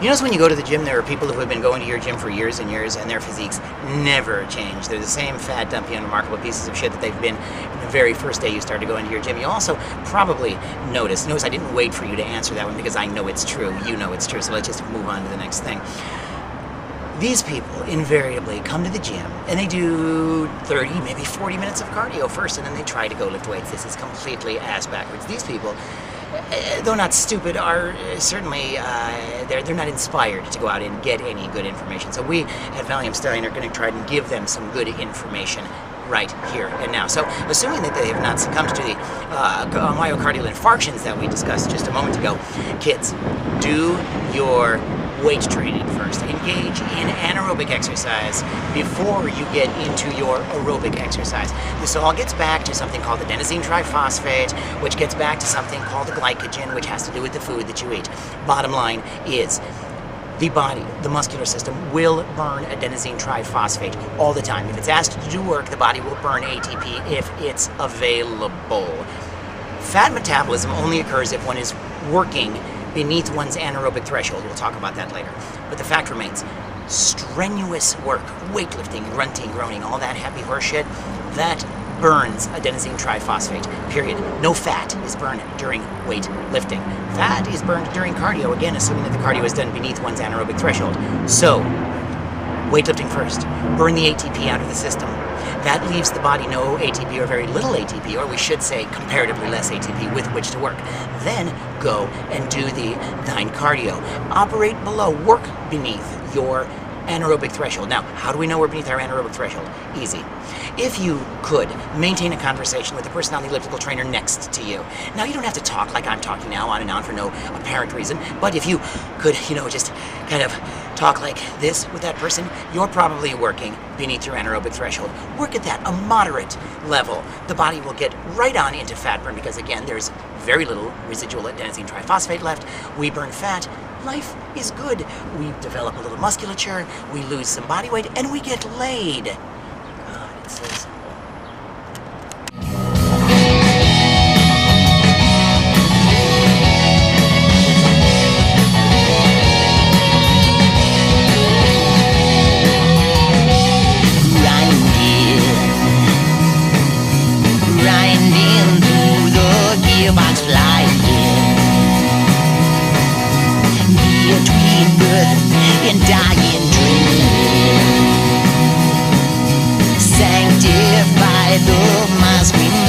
You notice when you go to the gym, there are people who have been going to your gym for years and years, and their physiques never change. They're the same fat, dumpy, unremarkable pieces of shit that they've been the very first day you started going to your gym. You also probably notice I didn't wait for you to answer that one because I know it's true. You know it's true, so let's just move on to the next thing. These people invariably come to the gym and they do 30, maybe 40 minutes of cardio first, and then they try to go lift weights. This is completely ass backwards. These people, though not stupid, are certainly, they're not inspired to go out and get any good information. So we at Valium Stein are going to try and give them some good information right here and now. So assuming that they have not succumbed to the myocardial infarctions that we discussed just a moment ago, kids, do your weight training first. Engage in anaerobic exercise before you get into your aerobic exercise. This all gets back to something called adenosine triphosphate, which gets back to something called the glycogen, which has to do with the food that you eat. Bottom line is, the body, the muscular system, will burn adenosine triphosphate all the time. If it's asked to do work, the body will burn ATP if it's available. Fat metabolism only occurs if one is working beneath one's anaerobic threshold. We'll talk about that later. But the fact remains, strenuous work, weightlifting, grunting, groaning, all that happy horse shit, that burns adenosine triphosphate, period. No fat is burned during weightlifting. Fat is burned during cardio, again, assuming that the cardio is done beneath one's anaerobic threshold. So, weightlifting first. Burn the ATP out of the system. That leaves the body no ATP or very little ATP, or we should say comparatively less ATP with which to work. Then go and do the thine cardio. Operate below, work beneath your anaerobic threshold. Now, how do we know we're beneath our anaerobic threshold? Easy. If you could maintain a conversation with the person on the elliptical trainer next to you. Now, you don't have to talk like I'm talking now, on and on for no apparent reason, but if you could, just kind of talk like this with that person, you're probably working beneath your anaerobic threshold. Work at that, a moderate level. The body will get right on into fat burn because, again, there's very little residual adenosine triphosphate left. We burn fat. Life is good. We develop a little musculature, we lose some body weight, and we get laid. God, it's so simple. Grinding through the gearbox flying between birth and dying dream. Sanctify the mind screen